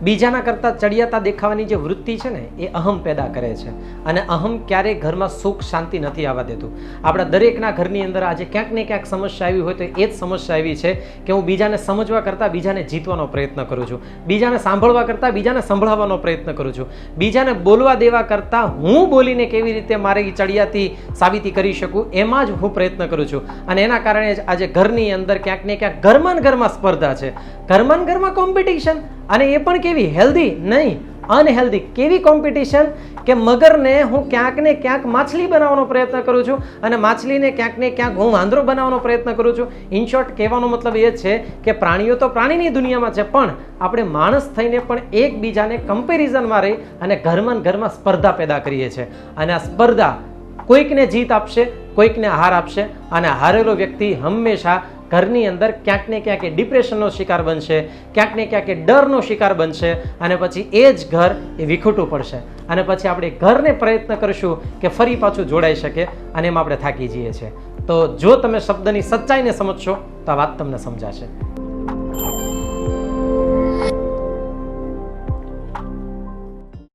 બીજાના કરતાં ચડિયાતા દેખાવાની જે વૃત્તિ છે ને એ અહમ પેદા કરે છે અને અહમ ક્યારેય ઘરમાં સુખ શાંતિ નથી આવવા દેતું. આપણા દરેકના ઘરની અંદર આજે ક્યાંક ને ક્યાંક સમસ્યા આવી હોય તો એ જ સમસ્યા એવી છે કે હું બીજાને સમજવા કરતાં બીજાને જીતવાનો પ્રયત્ન કરું છું, બીજાને સાંભળવા કરતાં બીજાને સંભળાવવાનો પ્રયત્ન કરું છું, બીજાને બોલવા દેવા કરતાં હું બોલીને કેવી રીતે મારી ચડિયાતી સાબિતી કરી શકું એમાં જ હું પ્રયત્ન કરું છું. અને એના કારણે જ આજે ઘરની અંદર ક્યાંક ને ક્યાંક ઘરમાં સ્પર્ધા છે, ઘરમાં કોમ્પિટિશન. અને એ પણ કેવી હેલ્ધી નહીં, અનહેલ્ધી. કેવી કોમ્પિટિશન કે મગરને હું ક્યાંક ને ક્યાંક માછલી બનાવવાનો પ્રયત્ન કરું છું અને માછલીને ક્યાંક ને ક્યાંક હું વાંદરો બનાવવાનો પ્રયત્ન કરું છું. ઇન શોર્ટ કહેવાનો મતલબ એ છે કે પ્રાણીઓ તો પ્રાણીની દુનિયામાં છે, પણ આપણે માણસ થઈને પણ એકબીજાને કમ્પેરિઝનમાં રહી અને ઘરમાં સ્પર્ધા પેદા કરીએ છીએ. અને આ સ્પર્ધા કોઈકને જીત આપશે, કોઈકને હાર આપશે. અને હારેલો વ્યક્તિ હંમેશા ઘરની અંદર ક્યાંક ને ક્યાંક એ ડિપ્રેશનનો શિકાર બનશે, ક્યાંક ને ક્યાંક એ ડરનો શિકાર બનશે અને પછી એ જ ઘર એ વિખૂટું પડશે. અને પછી આપણે ઘરને પ્રયત્ન કરીશું કે ફરી પાછું જોડાઈ શકે અને એમાં આપણે થાકી જઈએ છીએ. તો જો તમે શબ્દની સચ્ચાઈને સમજશો તો આ વાત તમને સમજાશે.